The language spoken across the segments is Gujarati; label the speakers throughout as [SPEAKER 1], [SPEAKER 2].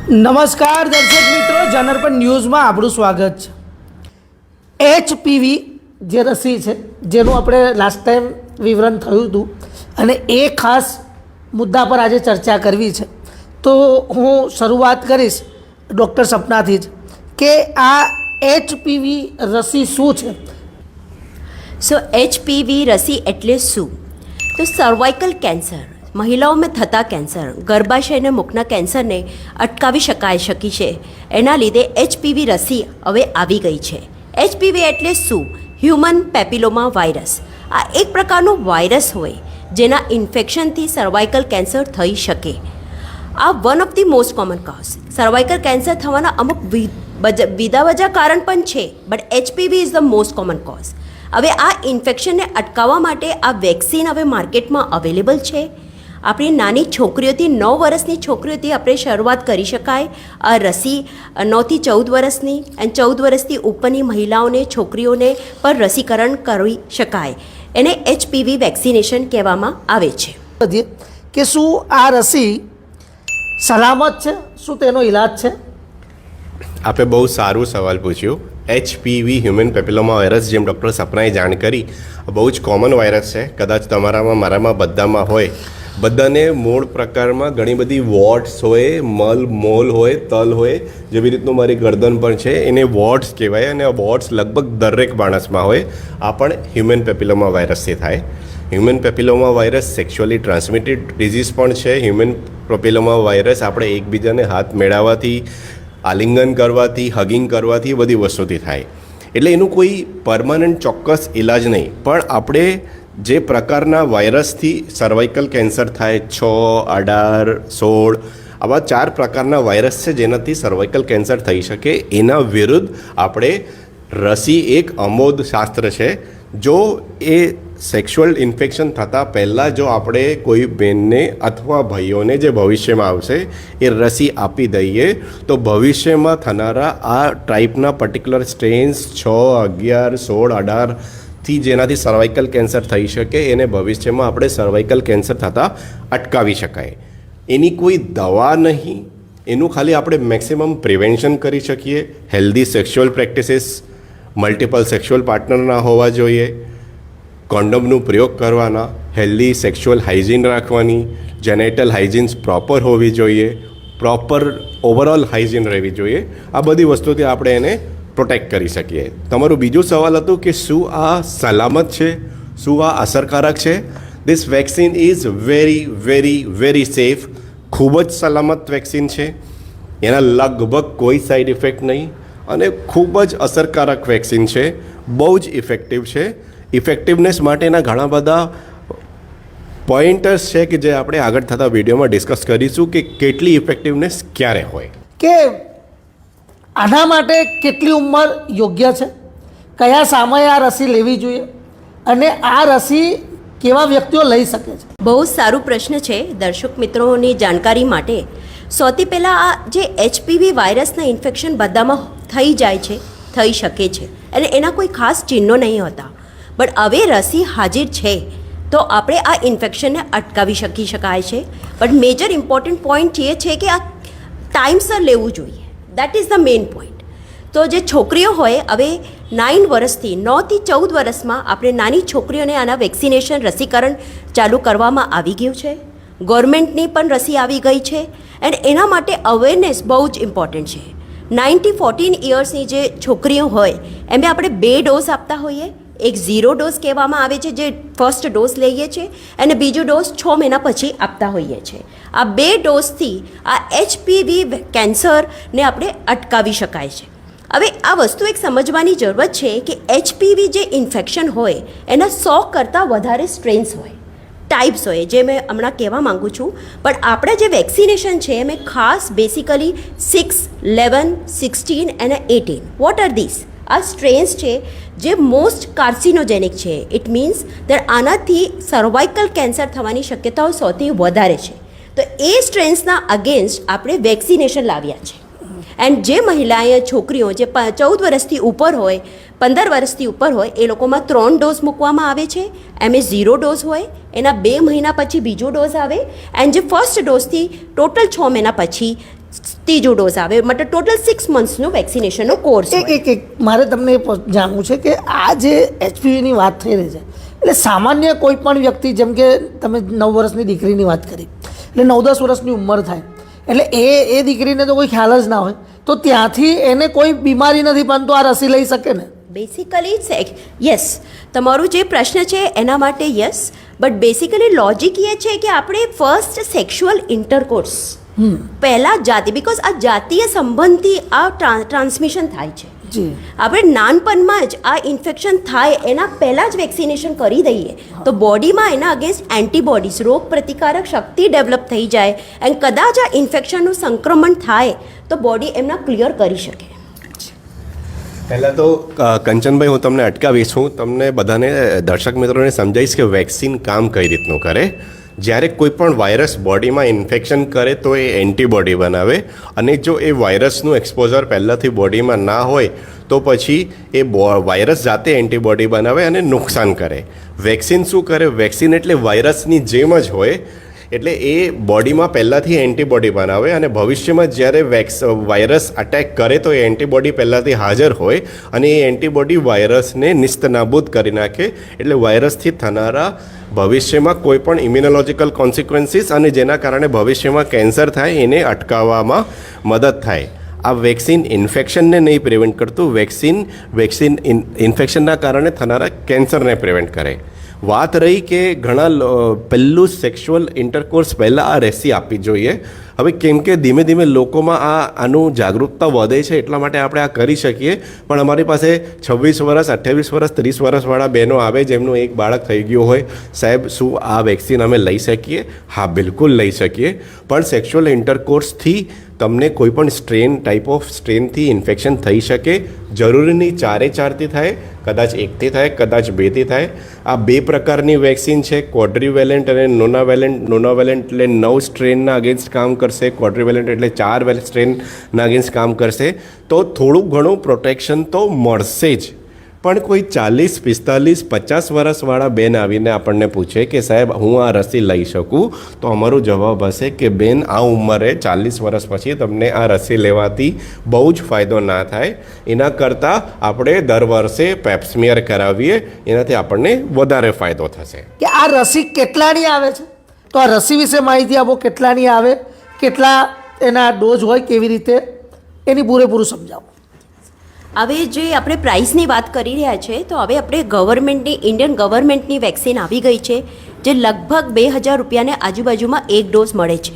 [SPEAKER 1] નમસ્કાર દર્શક મિત્રો, જનરપન ન્યૂઝમાં આપણું સ્વાગત છે। HPV જે રસી છે જેનું આપણે લાસ્ટ ટાઈમ વિવરણ થયું હતું અને એ ખાસ મુદ્દા પર આજે ચર્ચા કરવી છે, તો હું શરૂઆત કરીશ ડૉક્ટર સપનાથી જ કે આ HPV રસી શું છે।
[SPEAKER 2] સો HPV રસી એટલે શું? તો સર્વાઇકલ કેન્સર, મહિલાઓમાં થતા કેન્સર, ગર્ભાશય અને મુખના કેન્સરને અટકાવી શકી છે। એના લીધે HPV રસી હવે આવી ગઈ છે। HPV એટલે શું? Human papilloma virus. આ એક પ્રકારનો વાયરસ હોય જેના ઇન્ફેક્શનથી સર્વાઇકલ કેન્સર થઈ શકે। આ one of the most common cause. Cervical cancer થવાના અમુક વિધાવજા કારણ પણ છે, but HPV is the most common cause. હવે આ ઇન્ફેક્શનને અટકાવવા માટે આ વેક્સિન હવે માર્કેટમાં અવેલેબલ છે। આપણી નાની છોકરીઓથી 9 વર્ષની છોકરીઓથી આપણે શરૂઆત કરી શકાય આ રસી 9 થી 14 વર્ષની અને 14 વર્ષથી ઉપરની મહિલાઓને છોકરીઓને પણ રસીકરણ કરી શકાય। એને HPV વેક્સિનેશન કહેવામાં આવે છે।
[SPEAKER 1] કે શું આ રસી સલામત છે? શું તેનો ઈલાજ છે?
[SPEAKER 3] આપે બહુ સારું સવાલ પૂછ્યો। HPV હ્યુમન પેપિલોમા વાયરસ, જેમ ડૉક્ટર સપનાએ જાણ કરી, બહુ જ કોમન વાયરસ છે। કદાચ તમારામાં મારામાં બધામાં હોય। બધાને મૂળ પ્રકારમાં ઘણી બધી વોટ્સ હોય, મોલ હોય, તલ હોય, જેવી રીતનું મારી ગરદન પણ છે, એને વોટ્સ કહેવાય અને આ વોટ્સ લગભગ દરેક માણસમાં હોય। આ પણ હ્યુમન પેપિલોમા વાયરસથી થાય। Human papilloma virus sexually transmitted disease પણ છે। હ્યુમન પેપિલોમા વાયરસ આપણે એકબીજાને હાથ મેળવવાથી, આલિંગન કરવાથી, હગિંગ કરવાથી બધી વસ્તુથી થાય। એટલે એનું કોઈ પરમાનન્ટ ચોક્કસ ઇલાજ નહીં, પણ આપણે જે પ્રકારના વાયરસથી સર્વાઇકલ કેન્સર થાય 6, 18, 16 આવા 4 પ્રકારના વાયરસ છે જેનાથી સર્વાઇકલ કેન્સર થઈ શકે। એના વિરુદ્ધ આપણે રસી એક અમોઘ શાસ્ત્ર છે। જો એ સેક્સ્યુઅલ ઇન્ફેક્શન થતાં પહેલાં જો આપણે કોઈ બહેનને અથવા ભાઈઓને જે ભવિષ્યમાં આવશે એ રસી આપી દઈએ તો ભવિષ્યમાં થનારા આ ટાઈપના પર્ટિક્યુલર સ્ટ્રેન્સ 6, 11, 16, 18 થી જેનાથી સર્વાઇકલ કેન્સર થઈ શકે એને ભવિષ્યમાં આપણે સર્વાઇકલ કેન્સર થતાં અટકાવી શકાય। એની કોઈ દવા નહીં, એનું ખાલી આપણે મેક્સિમમ પ્રિવેન્શન કરી શકીએ। Healthy sexual practices, multiple sexual partner ના હોવા જોઈએ, કોન્ડોમનો પ્રયોગ કરવાના, હેલ્ધી સેક્સ્યુઅલ હાઇજીન રાખવાની, જેનેટલ હાઇજીન્સ પ્રોપર હોવી જોઈએ, પ્રોપર ઓવરઓલ હાઇજીન રહેવી જોઈએ। આ બધી વસ્તુથી આપણે એને પ્રોટેક્ટ કરી શકીએ। તમારું બીજું સવાલ હતું કે શું આ સલામત છે, શું આ અસરકારક છે? This vaccine is very very very safe. ખૂબ જ સલામત વેક્સિન છે। એના લગભગ કોઈ સાઈડ ઇફેક્ટ નહીં અને ખૂબ જ અસરકારક વેક્સિન છે। બહુ જ ઇફેક્ટિવ છે। ઇફેક્ટિવનેસ માટેના ઘણા બધા પોઈન્ટર્સ છે કે જે આપણે આગળ થતા વિડીયોમાં ડિસ્કસ કરીશું કે કેટલી ઇફેક્ટિવનેસ ક્યારે હોય।
[SPEAKER 1] કે આના માટે કેટલી ઉંમર યોગ્ય છે? કયા સમયે આ રસી લેવી જોઈએ અને આ રસી કેવા વ્યક્તિઓ લઈ શકે છે?
[SPEAKER 2] બહુ સારું પ્રશ્ન છે દર્શક મિત્રોની જાણકારી માટે। સૌથી પહેલાં આ જે HPV વાયરસના ઇન્ફેક્શન બધામાં થઈ જાય છે, થઈ શકે છે અને એના કોઈ ખાસ ચિહ્નો નહીં હોતા, બટ હવે રસી હાજર છે તો આપણે આ ઇન્ફેક્શનને અટકાવી શકાય છે। બટ મેજર ઇમ્પોર્ટન્ટ પોઈન્ટ એ છે કે આ ટાઈમસર લેવું જોઈએ। That is the main point. તો જે છોકરીઓ હોય, હવે 9 વર્ષથી 9 થી 14 વર્ષમાં આપણે નાની છોકરીઓને આના વેક્સિનેશન રસીકરણ ચાલુ કરવામાં આવી ગયું છે। ગવર્મેન્ટની પણ રસી આવી ગઈ છે એન્ડ એના માટે અવેરનેસ બહુ જ ઇમ્પોર્ટન્ટ છે। 9 થી 14 ઇયર્સની જે છોકરીઓ હોય એમને આપણે 2 ડોઝ આપતા હોઈએ। એક 0 ડોઝ કહેવામાં આવે છે, જે ફર્સ્ટ ડોઝ લઈએ છીએ, અને બીજો ડોઝ 6 મહિના પછી આપતા હોઈએ છીએ। આ 2 ડોઝથી આ HPV કેન્સરને આપણે અટકાવી શકાય છે। હવે આ વસ્તુ એક સમજવાની જરૂરત છે કે HPV જે ઇન્ફેક્શન હોય એના 100 કરતાં વધારે સ્ટ્રેન્સ હોય, ટાઈપ્સ હોય, જે મેં હમણાં કહેવા માગું છું। પણ આપણે જે વેક્સિનેશન છે એમ ખાસ બેસિકલી 6, 11, 16 અને 18 વોટ આર ધીસ? આ સ્ટ્રેન્સ છે જે મોસ્ટ કાર્સિનોજેનિક છે। ઇટ મીન્સ દેટ આનાથી સર્વાઇકલ કેન્સર થવાની શક્યતાઓ સૌથી વધારે છે। તો એ સ્ટ્રેન્સના અગેન્સ્ટ આપણે વેક્સિનેશન લાવ્યા છે। એન્ડ જે મહિલાએ છોકરીઓ જે 14 વર્ષથી ઉપર હોય, 15 વર્ષથી ઉપર હોય, એ લોકોમાં 3 ડોઝ મૂકવામાં આવે છે। એમ 0 ડોઝ હોય, એના 2 મહિના પછી બીજો ડોઝ આવે, એન્ડ જે ફર્સ્ટ ડોઝથી ટોટલ 6 મહિના પછી ત્રીજો ડોઝ આવે, મતલબ ટોટલ 6 મંથ્સનો વેક્સિનેશનનો કોર્સ
[SPEAKER 1] એક મારે તમને એ જાણવું છે કે આ જે HPVની વાત થઈ રહી છે, એટલે સામાન્ય કોઈ પણ વ્યક્તિ, જેમ કે તમે 9 વર્ષની દીકરીની વાત કરી, એટલે 9-10 વર્ષની ઉંમર થાય, એટલે એ દીકરીને તો કોઈ ખ્યાલ જ ના હોય, તો ત્યાંથી એને કોઈ બીમારી નથી, પરંતુ આ રસી લઈ શકે ને?
[SPEAKER 2] બેસિકલી યસ, તમારું જે પ્રશ્ન છે એના માટે યસ, બટ બેસિકલી લોજિક એ છે કે આપણે ફર્સ્ટ સેક્સ્યુઅલ ઇન્ટરકોર્સ પહેલાં જાતિ, બિકોઝ આ જાતીય સંબંધથી આ ટ્રાન્સમિશન થાય છે.
[SPEAKER 1] જી,
[SPEAKER 2] આપણે નાનપણમાં જ આ ઇન્ફેક્શન થાય એના પહેલાં જ વેક્સિનેશન કરી દઈએ તો બોડીમાં એના અગેન્સ્ટ એન્ટીબોડીઝ, રોગ પ્રતિકારક શક્તિ ડેવલપ થઈ જાય, અને કદાચ આ ઇન્ફેક્શનનું સંક્રમણ થાય તો બોડી એમના ક્લિયર કરી શકે.
[SPEAKER 3] પહેલાં તો કંચનભાઈ, હું તમને અટકાવીશ. હું તમને બધાને, દર્શક મિત્રોને સમજાવીશ કે વેક્સિન કામ કઈ રીતનું કરે. જ્યારે કોઈ પણ વાયરસ બોડીમાં ઇન્ફેક્શન કરે તો એ એન્ટીબોડી બનાવે, અને જો એ વાયરસનું એક્સપોઝર પહેલાંથી બોડીમાં ના હોય તો પછી એ વાયરસ જાતે એન્ટીબોડી બનાવે અને નુકસાન કરે. વેક્સિન શું કરે? વેક્સિન એટલે વાયરસની જેમ જ હોય, એટલે એ બોડીમાં પહેલાંથી એન્ટીબોડી બનાવે, અને ભવિષ્યમાં જ્યારે વાયરસ અટેક કરે તો એ એન્ટીબોડી પહેલાંથી હાજર હોય, અને એ એન્ટીબોડી વાયરસને નિસ્તનાબૂદ કરી નાખે. એટલે વાયરસથી થનારા ભવિષ્યમાં કોઈ પણ ઇમ્યુનોલોજીકલ કોન્સિક્વન્સીસ, અને જેના કારણે ભવિષ્યમાં કેન્સર થાય, એને અટકાવવામાં મદદ થાય. આ વેક્સિન ઇન્ફેક્શનને નહીં પ્રિવેન્ટ કરતું, વેક્સિન ઇન્ફેક્શનના કારણે થનારા કેન્સરને પ્રિવેન્ટ કરે. વાત રહી કે ઘણા પહેલું સેક્સ્યુઅલ ઇન્ટરકોર્સ પહેલાં આ રસી આપવી જોઈએ. હવે કેમ કે ધીમે ધીમે લોકોમાં આનું જાગૃતતા વધે છે, એટલા માટે આપણે આ કરી શકીએ. પણ અમારી પાસે 26 વર્ષ, 28 વર્ષ, 30 વર્ષવાળા બહેનો આવે જેમનું એક બાળક થઈ ગયું હોય, સાહેબ શું આ વેક્સિન અમે લઈ શકીએ? હા, બિલકુલ લઈ શકીએ. પણ સેક્સ્યુઅલ ઇન્ટરકોર્સથી તમને કોઈ પણ ટાઈપ ઓફ સ્ટ્રેનથી ઇન્ફેક્શન થઈ શકે. જરૂરી નહીં 4 થાય, કદાચ 1થી થાય, કદાચ 2થી થાય. આ 2 પ્રકારની વેક્સિન છે, ક્વોડ્રીવેલેન્ટ અને નોનાવેલેન્ટ. નોનાવેલેન્ટ એટલે 9 સ્ટ્રેનના અગેન્સ્ટ કામ કરશે, ક્વોડ્રીવેલેન્ટ એટલે 4 સ્ટ્રેનના અગેન્સ્ટ કામ કરશે. તો થોડું ઘણું પ્રોટેક્શન તો મળશે જ. પણ કોઈ 40, 45, 50 વર્ષવાળા બેન આવીને આપણને પૂછે કે સાહેબ હું આ રસી લઈ શકું, તો અમારો જવાબ હશે કે બેન, આ ઉંમરે 40 વર્ષ પછી તમને આ રસી લેવાથી બહુ જ ફાયદો ના થાય. એના કરતાં આપણે દર વર્ષે પેપ્સમિયર કરાવીએ, એનાથી આપણને વધારે ફાયદો થશે.
[SPEAKER 1] કે આ રસી કેટલાની આવે છે, તો આ રસી વિશે માહિતી આપો. કેટલાની આવે, કેટલા એના ડોઝ હોય, કેવી રીતે, એની પૂરેપૂરું સમજાવો.
[SPEAKER 2] હવે જે આપણે પ્રાઇસની વાત કરી રહ્યા છે, તો હવે આપણે ઇન્ડિયન ગવર્મેન્ટની વેક્સિન આવી ગઈ છે, જે લગભગ 2000 રૂપિયાને આજુબાજુમાં એક ડોઝ મળે છે.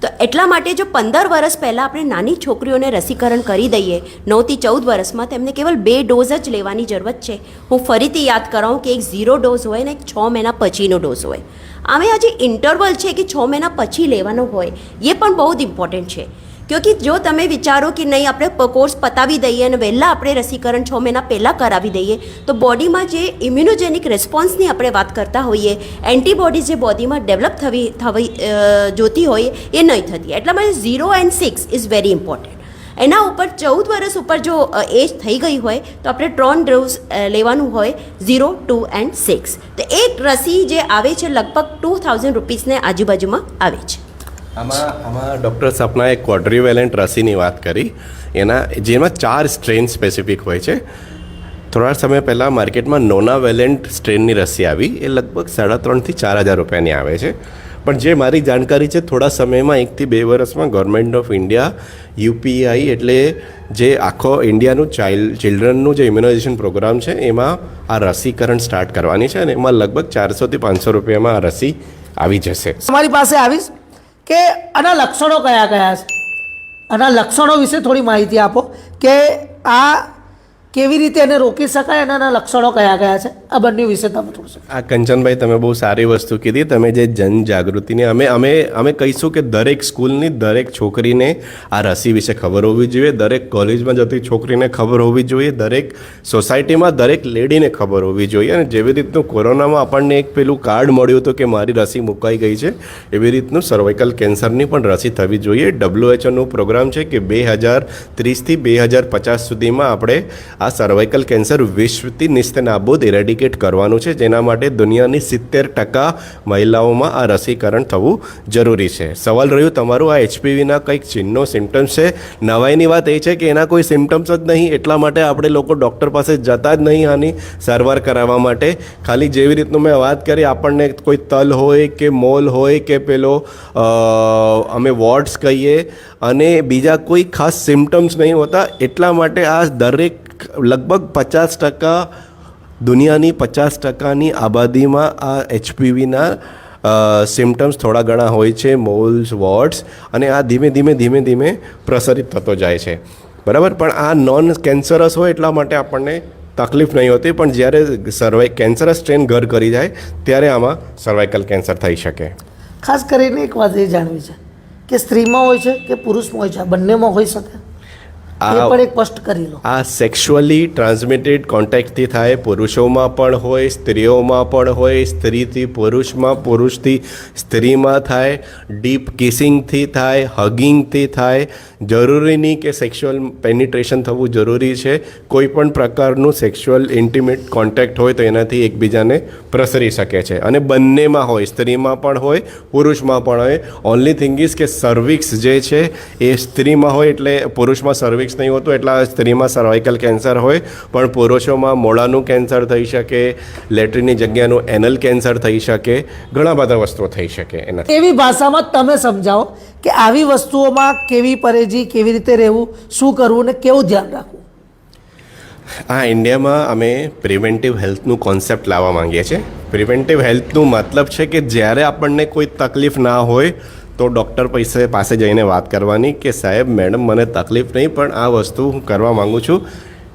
[SPEAKER 2] તો એટલા માટે જો 15 વર્ષ પહેલાં આપણે નાની છોકરીઓને રસીકરણ કરી દઈએ 9 થી 14 વર્ષમાં, તેમને કેવલ 2 ડોઝ જ લેવાની જરૂરત છે. હું ફરીથી યાદ કરાવું કે એક 0 ડોઝ હોય ને એક 6 મહિના પછીનો ડોઝ હોય. આમે આ જે ઇન્ટરવલ છે કે 6 મહિના પછી લેવાનો હોય, એ પણ બહુ જ ઇમ્પોર્ટન્ટ છે. ક્યોંકि જો તમે વિચારો કે નહીં આપણે કોર્સ પતાવી દઈએ અને વહેલા આપણે રસીકરણ 6 મહિના પહેલાં કરાવી દઈએ, તો બોડીમાં જે ઇમ્યુનોજેનિક રિસ્પોન્સની આપણે વાત કરતા હોઈએ, એન્ટીબોડીઝ જે બોડીમાં ડેવલપ થવી જોતી હોય એ નહીં થતી. એટલા માટે 0 and 6 ઇઝ વેરી ઇમ્પોર્ટન્ટ. એના ઉપર 14 વર્ષ ઉપર જો એજ થઈ ગઈ હોય તો આપણે 3 ડોઝ લેવાનું હોય, 0, 2 and 6. તો એક રસી જે આવે છે લગભગ 2000 રૂપીસને આજુબાજુમાં આવે છે.
[SPEAKER 3] આમાં ડૉક્ટર સપનાએ ક્વોડ્રીવેલેન્ટ રસીની વાત કરી, જેમાં 4 સ્ટ્રેન સ્પેસિફિક હોય છે. થોડા સમય પહેલાં માર્કેટમાં નોનાવેલેન્ટ સ્ટ્રેનની રસી આવી, એ લગભગ 3,500 થી 4,000 રૂપિયાની આવે છે. પણ જે મારી જાણકારી છે, થોડા સમયમાં 1 થી 2 વર્ષમાં ગવર્મેન્ટ ઓફ ઇન્ડિયા UPI એટલે જે આખો ઇન્ડિયાનું ચિલ્ડ્રનનું જે ઇમ્યુનાઇઝેશન પ્રોગ્રામ છે, એમાં આ રસીકરણ સ્ટાર્ટ કરવાની છે, અને એમાં લગભગ 400 થી 500 રૂપિયામાં આ રસી આવી જશે.
[SPEAKER 1] તમારી પાસે આવીશ કે આના લક્ષણો કયા કયા છે, આના લક્ષણો વિશે થોડી માહિતી આપો કે આ કેવી રીતે એને રોકી શકાય અને આના લક્ષણો કયા કયા છે, આ બંને વિશે તમે થોડું.
[SPEAKER 3] આ કંચનભાઈ, તમે બહુ સારી વસ્તુ કીધી. તમે જે જનજાગૃતિને અમે કહીશું કે દરેક સ્કૂલની દરેક છોકરીને આ રસી વિશે ખબર હોવી જોઈએ, દરેક કોલેજમાં જતી છોકરીને ખબર હોવી જોઈએ, દરેક સોસાયટીમાં દરેક લેડીને ખબર હોવી જોઈએ. અને જેવી રીતનું કોરોનામાં આપણને એક પેલું કાર્ડ મળ્યું હતું કે મારી રસી મુકાઈ ગઈ છે, એવી રીતનું સર્વાઇકલ કેન્સરની પણ રસી થવી જોઈએ. WHOનો પ્રોગ્રામ છે કે 2030 થી 2050 સુધીમાં આપણે આ સર્વાઇકલ કેન્સર વિશ્વથી નિસ્તનાબૂદ ઇરેડિકેટ કરવાનું છે, જેના માટે દુનિયાની 70% મહિલાઓમાં આ રસીકરણ થવું જરૂરી છે. સવાલ રહ્યું તમારું, આ HPVના કંઈક ચિહ્નો સિમ્ટમ્સ છે. નવાઈની વાત એ છે કે એના કોઈ સિમ્ટમ્સ જ નહીં, એટલા માટે આપણે લોકો ડૉક્ટર પાસે જતા જ નહીં આની સારવાર કરાવવા માટે. ખાલી જેવી રીતનું મેં વાત કરી, આપણને કોઈ તલ હોય કે મોલ હોય કે પેલો અમે વોર્ડ્સ કહીએ અને બીજા કોઈ ખાસ સિમ્ટમ્સ નહીં હોતા, એટલા માટે આ દરેક લગભગ 50% દુનિયાની 50%ની આબાદીમાં આ HPVના સિમ્ટમ્સ થોડા ઘણા હોય છે, મોલ્સ વોર્ડ્સ, અને આ ધીમે ધીમે પ્રસરિત થતો જાય છે, બરાબર. પણ આ નોન કેન્સરસ હોય એટલા માટે આપણને તકલીફ નહીં હોતી, પણ જ્યારે કેન્સરસ સ્ટ્રેન ઘર કરી જાય ત્યારે આમાં સર્વાઇકલ કેન્સર થઈ શકે.
[SPEAKER 1] ખાસ કરીને એક વાત એ જાણવી છે કે સ્ત્રીમાં હોય છે કે પુરુષમાં હોય છે, આ બંનેમાં હોઈ શકે, એ પણ એક સ્પષ્ટ કરી લો.
[SPEAKER 3] આ સેક્સ્યુઅલી ટ્રાન્સમિટેડ કોન્ટેક્ટથી થાય, પુરુષોમાં પણ હોય, સ્ત્રીઓમાં પણ હોય, સ્ત્રીથી પુરુષમાં, પુરુષથી સ્ત્રીમાં થાય, ડીપ કિસિંગથી થાય, હગિંગથી થાય. જરૂરી નહીં કે સેક્સ્યુઅલ પેનિટ્રેશન થવું જરૂરી છે. કોઈ પણ પ્રકારનું સેક્સ્યુઅલ ઇન્ટિમેટ કોન્ટેક્ટ હોય તો એનાથી એકબીજાને પ્રસરી શકે છે, અને બંનેમાં હોય, સ્ત્રીમાં પણ હોય, પુરુષમાં પણ હોય. ઓનલી થિંગ ઇઝ કે સર્વિક્સ જે છે એ સ્ત્રીમાં હોય એટલે પુરુષમાં સર્વિક્સ નહીં હોતું, એટલા સ્ત્રીમાં સર્વાઇકલ કેન્સર હોય, પણ પુરુષોમાં મોઢાનું કેન્સર થઈ શકે, લેટ્રિનની જગ્યાનું એનલ કેન્સર થઈ શકે, ઘણા બધા વસ્તુઓ થઈ શકે. એનાથી
[SPEAKER 1] એવી ભાષામાં તમે સમજાવો કે આવી વસ્તુઓમાં કેવી પરેજી, કેવી રીતે રહેવું, શું કરવું ને કેવું ધ્યાન રાખવું.
[SPEAKER 3] હા, ઇન્ડિયામાં અમે પ્રિવેન્ટિવ હેલ્થનું કોન્સેપ્ટ લાવવા માંગીએ છીએ. પ્રિવેન્ટિવ હેલ્થનું મતલબ છે કે જ્યારે આપણને કોઈ તકલીફ ના હોય તો ડૉક્ટર પાસે જઈને વાત કરવાની કે સાહેબ, મેડમ, મને તકલીફ નહીં, પણ આ વસ્તુ હું કરવા માગું છું,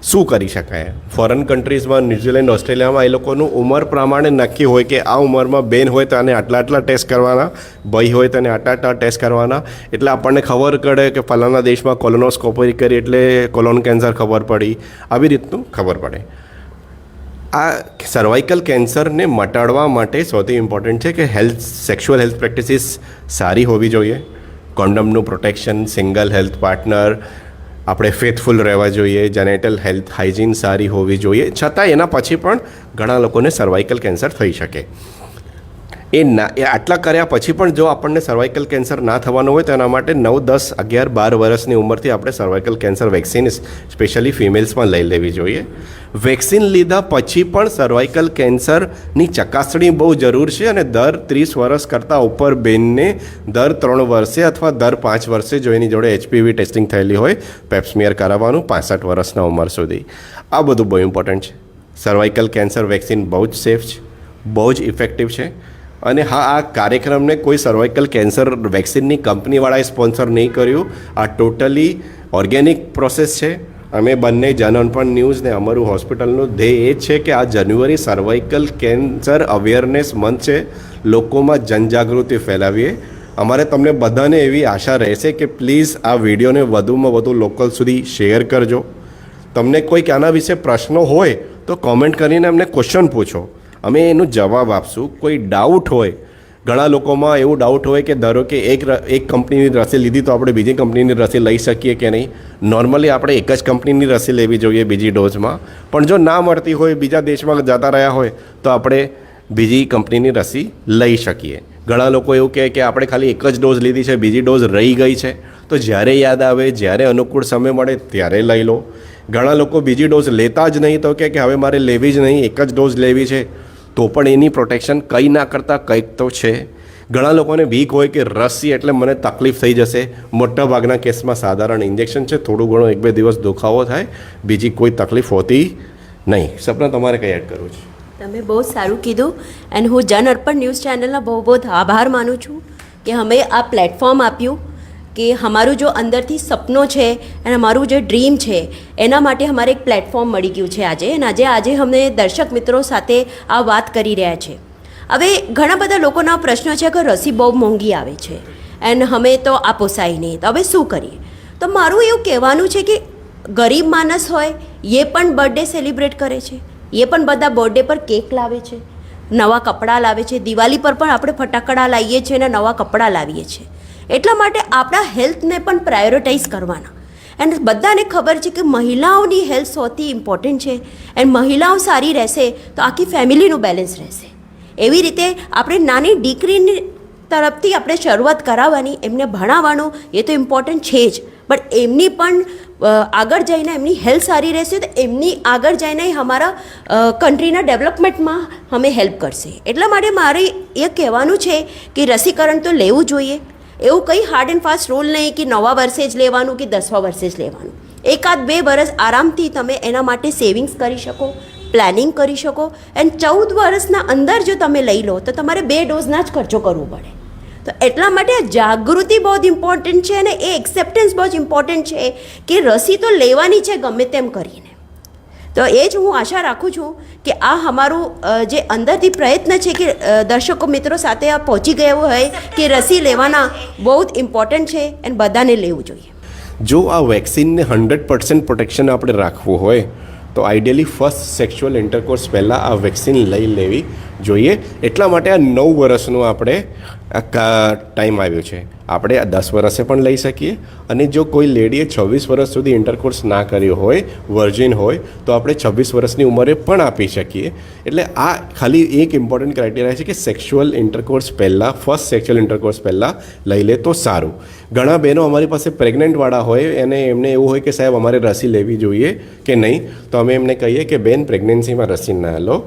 [SPEAKER 3] શું કરી શકાય. ફોરેન કન્ટ્રીઝમાં, ન્યૂઝીલેન્ડ, ઓસ્ટ્રેલિયામાં એ લોકોનું ઉંમર પ્રમાણે નક્કી હોય કે આ ઉંમરમાં બેન હોય તો આને આટલા ટેસ્ટ કરવાના, ભાઈ હોય તો આને આટલા ટેસ્ટ કરવાના. એટલે આપણને ખબર પડે કે ફલાણા દેશમાં કોલોનોસ્કોપી કરી એટલે કોલોન કેન્સર ખબર પડી, આવી રીતનું ખબર પડે. આ સર્વાઇકલ કેન્સરને મટાડવા માટે સૌથી ઇમ્પોર્ટન્ટ છે કે સેક્સ્યુઅલ હેલ્થ પ્રેક્ટિસીસ સારી હોવી જોઈએ, કોન્ડમનું પ્રોટેક્શન, સિંગલ હેલ્થ પાર્ટનર, આપણે ફેથફુલ રહેવા જોઈએ, જેનેટલ હેલ્થ હાઇજીન સારી હોવી જોઈએ. છતાં એના પછી પણ ઘણા લોકોને સર્વાઇકલ કેન્સર થઈ શકે. એ આટલા કર્યા પછી પણ જો આપણને સર્વાઇકલ કેન્સર ના થવાનું હોય તો એના માટે 9, 10, 11, 12 વર્ષની ઉંમરથી આપણે સર્વાઇકલ કેન્સર વેક્સિન સ્પેશિયલી ફિમેલ્સમાં લઈ લેવી જોઈએ. વેક્સિન લીધા પછી પણ સર્વાઇકલ કેન્સરની ચકાસણી બહુ જરૂર છે, અને દર 30 વર્ષ કરતાં ઉપર બેનને દર 3 વર્ષે અથવા દર 5 વર્ષે જો એની જોડે HPV ટેસ્ટિંગ થયેલી હોય, પેપ્સમિયર કરાવવાનું 65 વર્ષના ઉંમર સુધી. આ બધું બહુ ઇમ્પોર્ટન્ટ છે. સર્વાઇકલ કેન્સર વેક્સિન બહુ જ સેફ છે, બહુ જ ઇફેક્ટિવ છે. અને હા, આ કાર્યક્રમને કોઈ સર્વાઇકલ કેન્સર વેક્સિનની કંપનીવાળાએ સ્પોન્સર નહીં કર્યું. આ ટોટલી ઓર્ગેનિક પ્રોસેસ છે. અમે બંને જનઅર્પણ ન્યૂઝ ને અમારું હોસ્પિટલનું ધ્યેય એ છે કે આ જાન્યુઆરી સર્વાઇકલ કેન્સર અવેરનેસ મંથ છે, લોકોમાં જનજાગૃતિ ફેલાવીએ. અમારે તમને બધાને એવી આશા રહેશે કે પ્લીઝ આ વિડીયોને વધુમાં વધુ લોકો સુધી શેર કરજો. તમને કોઈક આના વિશે પ્રશ્નો હોય તો કોમેન્ટ કરીને અમને ક્વેશ્ચન પૂછો, અમે એનો જવાબ આપશું. કોઈ ડાઉટ હોય, ઘણા લોકોમાં એવું ડાઉટ હોય કે ધારો કે એક કંપનીની રસી લીધી તો આપણે બીજી કંપનીની રસી લઈ શકીએ કે નહીં. નોર્મલી આપણે એક જ કંપનીની રસી લેવી જોઈએ બીજી ડોઝમાં, પણ જો ના મળતી હોય, બીજા દેશમાં જતા રહ્યા હોય તો આપણે બીજી કંપનીની રસી લઈ શકીએ. ઘણા લોકો એવું કહે કે આપણે ખાલી એક જ ડોઝ લીધી છે, બીજી ડોઝ રહી ગઈ છે, તો જ્યારે યાદ આવે, જ્યારે અનુકૂળ સમય મળે ત્યારે લઈ લો. ઘણા લોકો બીજી ડોઝ લેતા જ નહીં, તો કે હવે મારે લેવી જ નહીં, એક જ ડોઝ લેવી છે, તો પણ એની પ્રોટેક્શન કંઈ ના કરતાં કંઈક તો છે. ઘણા લોકોને બીક હોય કે રસી એટલે મને તકલીફ થઈ જશે. મોટા ભાગના કેસમાં સાધારણ ઇન્જેક્શન છે, થોડું ઘણું 1-2 દિવસ દુખાવો થાય, બીજી કોઈ તકલીફ હોતી નહીં. સપના, તમારે કંઈ એડ કરવું છે?
[SPEAKER 2] તમે બહુ સારું કીધું, અને હું જનઅર્પણ ન્યૂઝ ચેનલના બહુ આભાર માનું છું કે અમે આ પ્લેટફોર્મ આપ્યું, કે અમારું જો અંદરથી સપનો છે અને અમારું જે ડ્રીમ છે એના માટે અમારે એક પ્લેટફોર્મ મળી ગયું છે આજે. અને આજે અમે દર્શક મિત્રો સાથે આ વાત કરી રહ્યા છે. હવે ઘણા બધા લોકોના પ્રશ્ન છે કે રસી બહુ મોંઘી આવે છે એન્ડ અમે તો આ પોસાય નહીં, તો હવે શું કરીએ? તો મારું એવું કહેવાનું છે કે ગરીબ માણસ હોય એ પણ બર્થડે સેલિબ્રેટ કરે છે, એ પણ બધા બર્થડે પર કેક લાવે છે, નવા કપડાં લાવે છે, દિવાળી પર પણ આપણે ફટાકડા લાવીએ છીએ અને નવા કપડાં લાવીએ છીએ. એટલા માટે આપણા હેલ્થને પણ પ્રાયોરિટાઇઝ કરવાના. એન્ડ બધાને ખબર છે કે મહિલાઓની હેલ્થ સૌથી ઇમ્પોર્ટન્ટ છે એન્ડ મહિલાઓ સારી રહેશે તો આખી ફેમિલીનું બેલેન્સ રહેશે. એવી રીતે આપણે નાની દીકરીની તરફથી આપણે શરૂઆત કરાવવાની, એમને ભણાવવાનું એ તો ઇમ્પોર્ટન્ટ છે જ, બટ એમની પણ આગળ જઈને એમની હેલ્થ સારી રહેશે તો એમની આગળ જઈને અમારા કન્ટ્રીના ડેવલપમેન્ટમાં અમે હેલ્પ કરશે. એટલા માટે મારે એ કહેવાનું છે કે રસીકરણ તો લેવું જોઈએ. એવું કંઈ હાર્ડ એન્ડ ફાસ્ટ રૂલ નહીં કે 9મા વર્ષે જ લેવાનું કે 10મા વર્ષે જ લેવાનું. 1-2 વર્ષ આરામથી તમે એના માટે સેવિંગ્સ કરી શકો, પ્લાનિંગ કરી શકો. એન્ડ 14 વર્ષના અંદર જો તમે લઈ લો તો તમારે 2 ડોઝના જ ખર્ચો કરવો પડે. તો એટલા માટે જાગૃતિ બહુ જ ઇમ્પોર્ટન્ટ છે અને એ એક્સેપ્ટન્સ બહુ જ ઇમ્પોર્ટન્ટ છે કે રસી તો લેવાની છે ગમે તેમ કરીને. તો એ જ હું આશા રાખું છું કે આ અમારું જે અંદરથી પ્રયત્ન છે કે દર્શકો મિત્રો સાથે આ પહોંચી ગયો હોય કે રસી લેવાના બહુ જ ઇમ્પોર્ટન્ટ છે અને બધાને લેવું જોઈએ.
[SPEAKER 3] જો આ વેક્સિનને 100% પ્રોટેક્શન આપણે રાખવું હોય તો આઈડિયલી ફર્સ્ટ સેક્સ્યુઅલ ઇન્ટરકોર્સ પહેલાં આ વેક્સિન લઈ લેવી જોઈએ. એટલા માટે આ 9 વર્ષનું આપણે ટાઈમ આવ્યો છે. આપણે આ 10 વર્ષે પણ લઈ શકીએ અને જો કોઈ લેડીએ 26 વર્ષ સુધી ઇન્ટરકોર્સ ના કર્યો હોય, વર્જિન હોય, તો આપણે 26 વર્ષની ઉંમરે પણ આપી શકીએ. એટલે આ ખાલી એક ઇમ્પોર્ટન્ટ ક્રાઇટેરિયા છે કે સેક્સ્યુઅલ ઇન્ટરકોર્સ પહેલાં, ફર્સ્ટ સેક્સ્યુઅલ ઇન્ટરકોર્સ પહેલાં લઈ લે તો સારું. ઘણા બહેનો અમારી પાસે પ્રેગ્નન્ટવાળા હોય અને એમને એવું હોય કે સાહેબ અમારે રસી લેવી જોઈએ કે નહીં, તો અમે એમને કહીએ કે બેન પ્રેગ્નન્સીમાં રસી ના લો,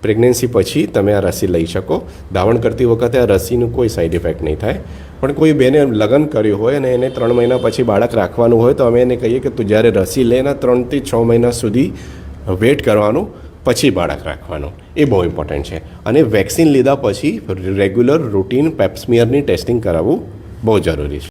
[SPEAKER 3] પ્રેગ્નન્સી પછી તમે આ રસી લઈ શકો. ધાવણ કરતી વખતે આ રસીનું કોઈ સાઈડ ઇફેક્ટ નહીં થાય. પણ કોઈ બેને લગ્ન કર્યું હોય અને એને 3 મહિના પછી બાળક રાખવાનું હોય તો અમે એને કહીએ કે તું જ્યારે રસી લે ને 3 થી 6 મહિના સુધી વેઇટ કરવાનું, પછી બાળક રાખવાનું. એ બહુ ઇમ્પોર્ટન્ટ છે. અને વેક્સિન લીધા પછી રેગ્યુલર રૂટીન પેપ્સમિયરની ટેસ્ટિંગ કરાવવું બહુ જરૂરી છે.